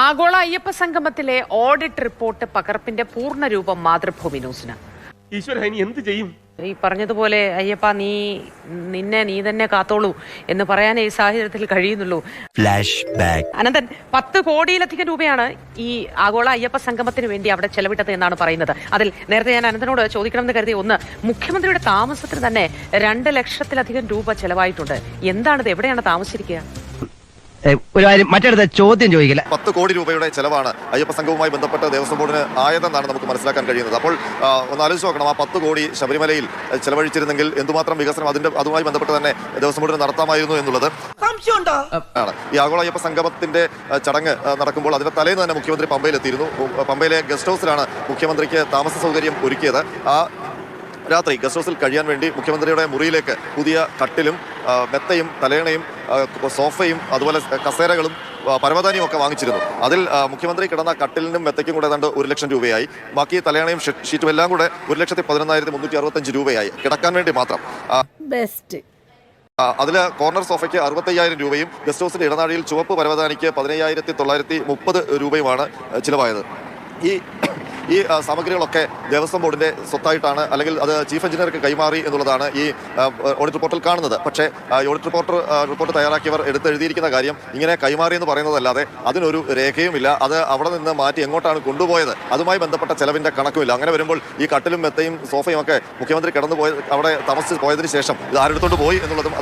ആഗോള Ayyappa സംഗമത്തിലെ audit report പകർപ്പിന്റെ പൂർണ്ണരൂപം മാതൃഭൂമി ന്യൂസിന്. ഈശ്വര, ഇനി എന്ത് ചെയ്യും? ഈ പറഞ്ഞതുപോലെ അയ്യപ്പ നീ തന്നെ കാത്തോളൂ എന്ന് പറയാൻ ഈ സാഹചര്യത്തിൽ കഴിയുന്നുള്ളൂ. Flash back. അനന്തൻ, 10 കോടിയിലധികം രൂപയാണ് ഈ ആഗോള അയ്യപ്പ സംഗമത്തിന് വേണ്ടി അവിടെ ചെലവിട്ടത് എന്നാണ് പറയുന്നത്. അതിൽ നേരത്തെ ഞാൻ അനന്തനോട് ചോദിക്കണമെന്ന് കരുതി, ഒന്ന്, മുഖ്യമന്ത്രിയുടെ താമസത്തിന് തന്നെ 2 ലക്ഷത്തിലധികം രൂപ ചെലവായിട്ടുണ്ട്. എന്താണിത്? എവിടെയാണ് താമസിച്ചിരിക്കുക? ഒരു കാര്യം മറ്റടുത്ത ചോദ്യം ചോദിക്കില്ല. 10 കോടി രൂപയുടെ ചെലവാണ് അയ്യപ്പ സംഘവുമായി ബന്ധപ്പെട്ട് ദേവസ്വം ബോർഡിന് ആയതെന്നാണ് നമുക്ക് മനസ്സിലാക്കാൻ കഴിയുന്നത്. അപ്പോൾ ഒന്ന് ആലോചിച്ച് നോക്കണം, ആ 10 കോടി ശബരിമലയിൽ ചെലവഴിച്ചിരുന്നെങ്കിൽ എന്തുമാത്രം വികസനം അതുമായി ബന്ധപ്പെട്ട് തന്നെ ദേവസ്വം ബോർഡിന് നടത്താമായിരുന്നു എന്നുള്ളത് ആണ്. ഈ ആഗോള അയ്യപ്പ സംഗമത്തിന്റെ ചടങ്ങ് നടക്കുമ്പോൾ അതിന്റെ തലേന്ന് തന്നെ മുഖ്യമന്ത്രി പമ്പയിലെത്തിയിരുന്നു. പമ്പയിലെ ഗസ്റ്റ് ഹൗസിലാണ് മുഖ്യമന്ത്രിക്ക് താമസ സൗകര്യം ഒരുക്കിയത്. ആ രാത്രി ഗസ്റ്റ് ഹൗസിൽ കഴിയാൻ വേണ്ടി മുഖ്യമന്ത്രിയുടെ മുറിയിലേക്ക് പുതിയ കട്ടിലും മെത്തയും തലേണയും സോഫയും അതുപോലെ കസേരകളും പരവതാനിയും ഒക്കെ വാങ്ങിച്ചിരുന്നു. അതിൽ മുഖ്യമന്ത്രി കിടന്ന കട്ടിലിനും മെത്തയ്ക്കും കൂടെ ഏതാണ്ട് 1 ലക്ഷം രൂപയായി. ബാക്കി തലേണയും ഷീറ്റും എല്ലാം കൂടെ 1,11,365 രൂപയായി കിടക്കാൻ വേണ്ടി മാത്രം. അതിൽ കോർണർ സോഫയ്ക്ക് 65,000 രൂപയും ഗസ്റ്റ് ഹൗസിന്റെ ഇടനാഴിയിൽ ചുവപ്പ് പരവതാനിക്ക് 15,930 രൂപയുമാണ് ചിലവായത്. ഈ സാമഗ്രികളൊക്കെ ദേവസ്വം ബോർഡിന്റെ സ്വത്തായിട്ടാണ്, അല്ലെങ്കിൽ അത് ചീഫ് എഞ്ചിനീയർക്ക് കൈമാറി എന്നുള്ളതാണ് ഈ ഓഡിറ്റ് റിപ്പോർട്ടിൽ കാണുന്നത്. പക്ഷേ ഓഡിറ്റ് റിപ്പോർട്ട് തയ്യാറാക്കിയവർ എടുത്തെഴുതിയിരിക്കുന്ന കാര്യം ഇങ്ങനെ കൈമാറി എന്ന് പറയുന്നതല്ലാതെ അതിനൊരു രേഖയുമില്ല. അത് അവിടെ നിന്ന് മാറ്റി എങ്ങോട്ടാണ് കൊണ്ടുപോയത് അതുമായി ബന്ധപ്പെട്ട ചെലവിന്റെ കണക്കുമില്ല. അങ്ങനെ വരുമ്പോൾ ഈ കട്ടിലും മെത്തയും സോഫയും ഒക്കെ മുഖ്യമന്ത്രി അവിടെ താമസിച്ച് പോയതിനു ശേഷം ഇത് ആരെടുത്തോണ്ട് പോയി എന്നുള്ളതും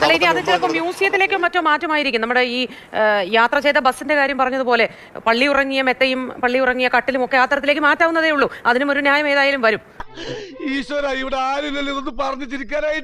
മ്യൂസിയത്തിലേക്കോ മറ്റോ മാറ്റമായിരിക്കും. നമ്മുടെ ഈ യാത്ര ചെയ്ത ബസിന്റെ കാര്യം പറഞ്ഞതുപോലെ പള്ളി ഉറങ്ങിയ മെത്തയും പള്ളി ഉറങ്ങിയ കട്ടിലും ഒക്കെ ആ തരത്തിലേക്ക് മാറ്റാവുന്നതേ ഉള്ളൂ. അതിനും ഒരു ന്യായം ഏതായാലും വരും. ഈശ്വര, ഇവിടെ ആരില്ലല്ലോ ഇതൊന്നും പറഞ്ഞു ചിരിക്കാനായിട്ട്.